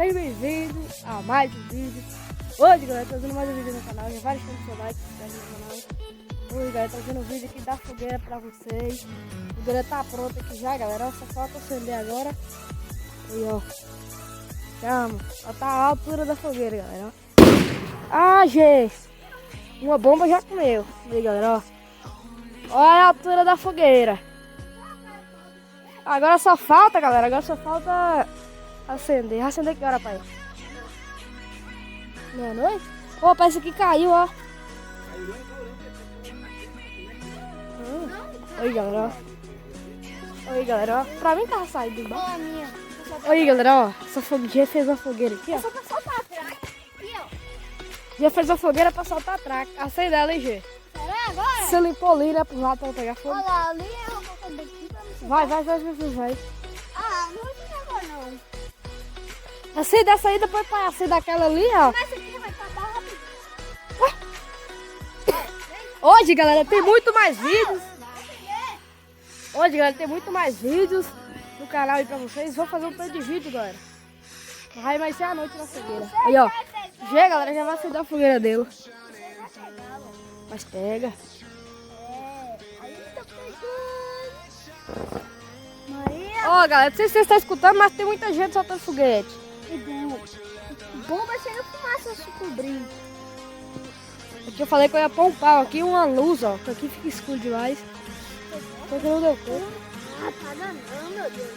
seja bem-vindo a mais um vídeo. Hoje, galera, tô fazendo mais um vídeo no canal. Já vai deixando seu like, se inscreve no canal. Hoje, galera, tô fazendo um vídeo aqui da fogueira pra vocês. A fogueira tá pronta aqui já, galera. Só falta acender agora. Aí, ó. Chama. Ela tá à altura da fogueira, galera. Ah, gente. Uma bomba já comeu. Aí, galera, ó. Olha a altura da fogueira. Agora só falta, galera. Agora só falta acender. Acender que hora, pai? Meia-noite? Ô, parece que caiu, ó. Oi, galera, ó. Oi, galera, ó. Pra mim tava saindo do bar. Oi, galera, ó. Essa fogueira já fez uma fogueira aqui, ó. Só pra soltar atrás. Aqui, ó. Já fez uma fogueira pra soltar a traca. Acende ela, hein, Gê? Será agora? Você limpou ali, né, pro lado pra pegar fogo? Olha lá, ali é uma coisa daqui pra não Vai. Ah, não vou tirar agora, não. Acende essa aí, depois pra acender aquela ali, ó. Mas essa aqui vai acabar rápido. Hoje, galera, tem muito mais vídeos. Hoje, galera, tem muito mais vídeos no canal aí pra vocês. Vou fazer um tanto de vídeo, galera. Vai ser a noite na fogueira. Aí, ó. Já, galera, já vai acender a fogueira dele. Mas pega. Aí tá pegando. Maria. Ó, galera, não sei se vocês estão escutando, mas tem muita gente soltando foguete. Que bom. Bomba cheia de fumaça se cobrir. Aqui eu falei que eu ia pôr um pau aqui, uma luz, ó. Que aqui fica escuro demais. Só que não deu conta. Ah, apaga não, meu Deus.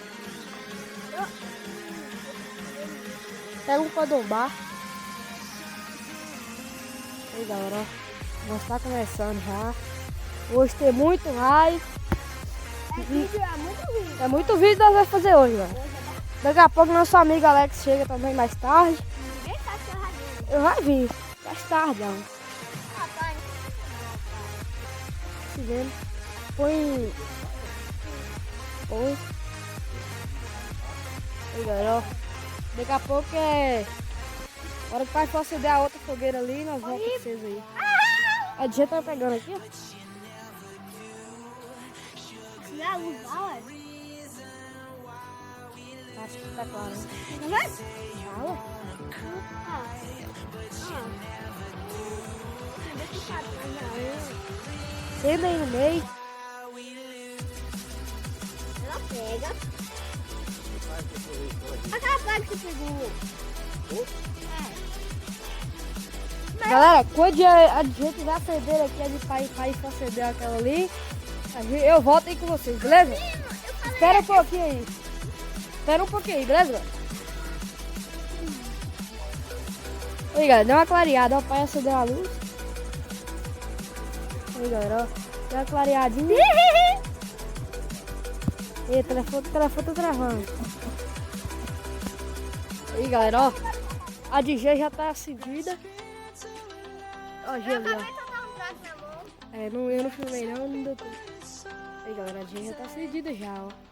Pega um codombar. Aí, galera, ó. Nós tá começando já. Hoje tem muito raio. É muito vídeo. É muito vídeo que nós vamos fazer hoje, galera. Daqui a pouco nosso amigo Alex chega também mais tarde. Ninguém sabe se eu radinho. Eu vai vir. Mais tarde, ó. Rapaz. Se vendo. Põe. Aí, galera, ó. Daqui a pouco é. A hora que o pai for acender a outra fogueira ali, nós vamos com vocês aí. A DJ tá pegando aqui, ó. Se a luz dá, ué. Acho que tá claro, né? Tá vendo? Fala. Senta aí no meio. Ela pega. Aquela parte que pegou. Galera, quando a gente vai acender aqui, a gente vai acender aquela ali, eu volto aí com vocês, beleza? Espera um pouquinho aí. Espera um pouquinho aí, beleza? Aí, galera, deu uma clareada, ó, o pai acendeu a luz. Aí, galera, ó, deu uma clareadinha. Ei, o telefone tá travando. Aí, galera, ó, a DJ já tá acendida. Ó, Eu gelo, acabei ó. de soltar um braço na mão. É, eu não filmei não deu tempo. Aí, galera, a DJ já tá acendida já, ó.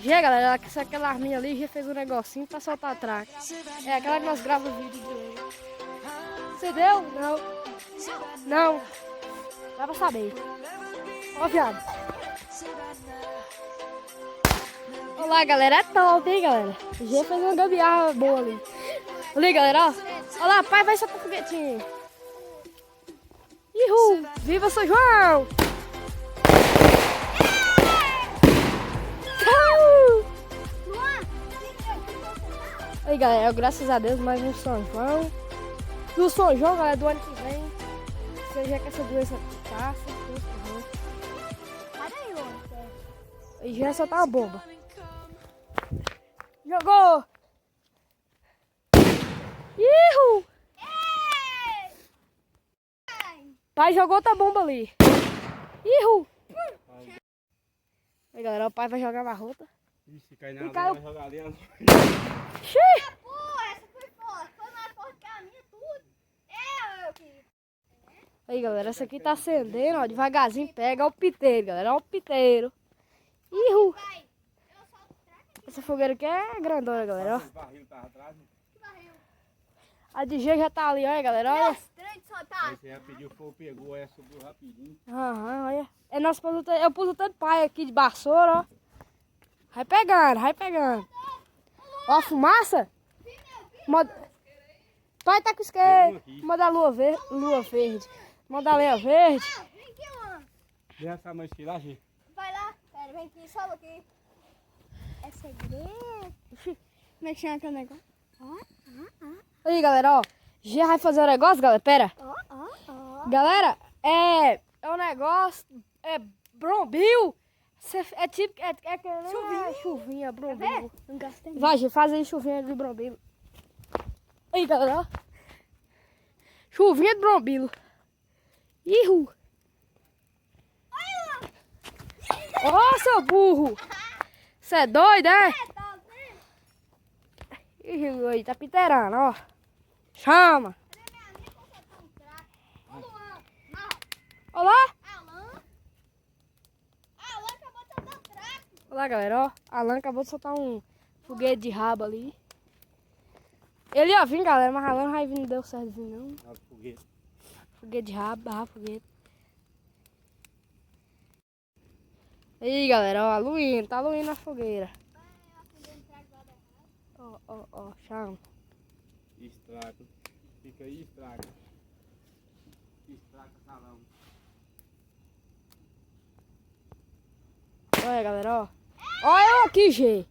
Já, galera, aquela arminha ali já fez um negocinho pra soltar a traca. É aquela que nós gravamos o vídeo de hoje. Acendeu? Não. Não. Dá pra saber. Ó, viado. Olá, galera, é top, hein, galera. O G fez uma gambiarra boa ali. Ali, galera, ó. Olha lá, pai vai soltar foguetinho. Ihu! Viva São João! Aí, galera, graças a Deus, mais um São João. E o São João, galera, do ano que vem, seja que essa doença passa, Olha aí, ó. e já vai soltar uma bomba. Jogou! Ihu! Pai jogou outra bomba ali. Ihu! Aí, galera, o pai vai jogar na rota. Se cair E na caiu. vai jogar ali. Xiii! Pô, essa foi forte. Foi mais forte que a minha, tudo. Eu que... Aí, galera, essa aqui tá acendendo, ó, devagarzinho pega. Ó o piteiro, galera, ó o piteiro. Ihu! Vai. Eu solto o traque. Essa fogueira aqui é grandona, galera, ó. O barril tava atrás. Que barril. A DJ já tá ali, olha, galera, olha. Trem de soltar. Aí você já pediu, pegou, aí subiu rapidinho. Aham, olha. É nosso eu pus o tanto pai aqui de vassoura, ó. Vai pegando, vai pegando. Ó a fumaça. Pai tá com isqueiro. Manda a lua verde. Manda a lenha verde. Vem aqui, Luan. Deixa essa mãe lá, gente. Vai lá. Pera, vem aqui, sobe aqui. É segredo. Como é que chama aquele negócio? Aí, galera, ó. Já vai fazer um negócio, galera. Pera. Galera, é um negócio. É brombil. É tipo. Chuvinha, brombil. Não gastei. Vai, gente, faz aí chuvinha de brombil. Aí, galera, ó. Chuvinha de brombil. Ihu. Ó, seu burro. Você é doido, é? Tá vendo? Ihu, aí, tá piterando, ó. Chama. Cadê minha amiga? Você tá um craque. Ô, Luan. Olá. Alan acabou de dar um craque. Olá, galera, ó. Alan acabou de soltar um foguete de rabo ali. Ele ia vir, galera, mas Alan não deu certo vir, não. Ah, foguete. Foguete de rabo, foguete. Aí, galera, ó, a Luína, tá a Luína na fogueira. Ó, chama. Estraga. Fica aí, estraga. Estraga salão. Olha, galera, ó. Olha eu aqui, G.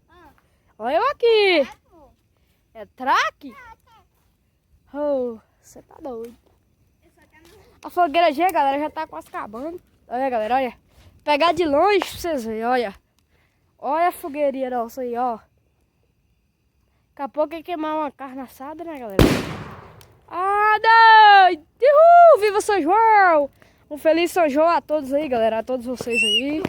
Olha eu aqui. É traque? Oh, você tá doido. A fogueira G, galera, já tá quase acabando. Olha, galera, olha. Pegar de longe pra vocês verem, olha. Olha a fogueirinha nossa aí, ó. Daqui a pouco ia queimar uma carne assada, né, galera? Ah, doido! Uhul! Viva São João! Um feliz São João a todos aí, galera. A todos vocês aí.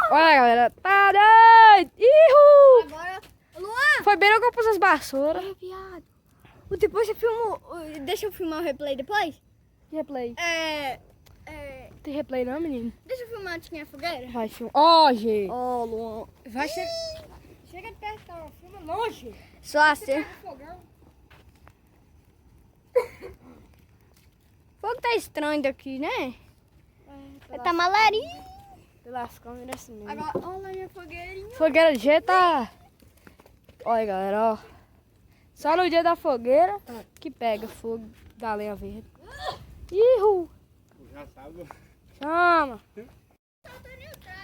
Olha, galera. Tá doido! Uhul! Agora, Luan. Foi bem que eu pus as vassouras. Viado. Depois você filmou. Deixa eu filmar o replay depois? Replay. Tem replay não, menino? Deixa eu filmar antes minha fogueira. Vai, filma. Ó, G. Ó, Luan. Vai, chega de perto, tá? Filma longe. Só assim. Fogão. O fogo tá estranho daqui, né? Pelas, Tá malerinho. pelas câmeras assim mesmo. Agora, olha a minha fogueirinha. Fogueira de jeito tá... Olha, galera, ó. Só no dia da fogueira que pega fogo da lenha verde. Ihu! Já sabe. Chama!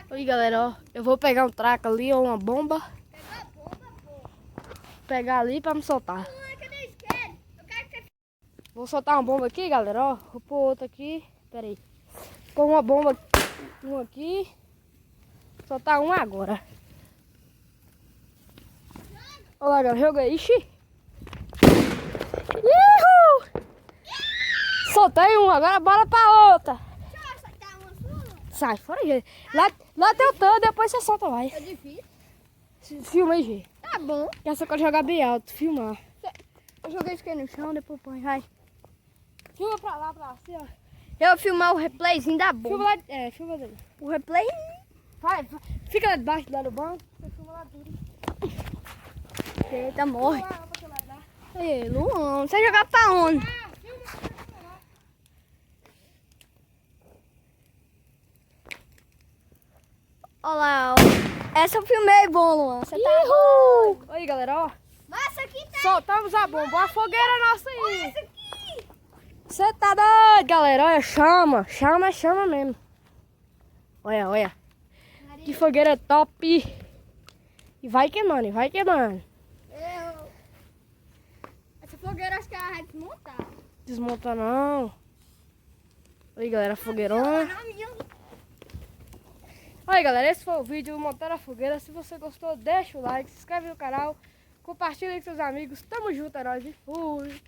Oi, galera, ó. Eu vou pegar um traco ali ou uma bomba. Pegar ali pra me soltar. Cadê a isqueiro? Eu quero que você... Vou soltar uma bomba aqui, galera, ó. Vou pôr outra aqui. Pera aí. Pôr uma bomba, uma aqui. Soltar uma agora. Olha lá, galera. Joga aí. Ixi. Ihu! Soltei uma, agora bora pra outra. Deixa eu soltar uma sua. Sai fora, gente. Lá tem o tanto, depois você solta, vai. É difícil. Filma aí, gente. Tá bom. Essa pode jogar bem alto, filmar. Eu joguei isqueiro no chão, depois põe, vai. Filma pra lá, assim, ó. Eu vou filmar o replayzinho da bomba. Filma lá, filma daí. O replay? Vai, fica lá debaixo, lá no banco. Você filma lá duro. Eita, morre. Filma lá, pra lá, lá. Ei, Luan, você vai jogar pra onde? Filma lá. Olha lá, ó. Essa eu filmei bom, Luan. Você tá Uhul! Aí, galera, ó. Nossa, aqui tá. Soltamos a bomba. A fogueira nossa aí. Essa aqui. Você tá doido, galera. Olha, chama. Chama mesmo. Olha, olha. Que fogueira top. E vai queimando, vai queimando. Essa fogueira acho que ela vai desmontar. Desmonta não. Aí, galera, fogueirona. Não, minha. Aí, galera, esse foi o vídeo montando a fogueira. Se você gostou, deixa o like, se inscreve no canal, compartilha com seus amigos. Tamo junto, é nóis e fui.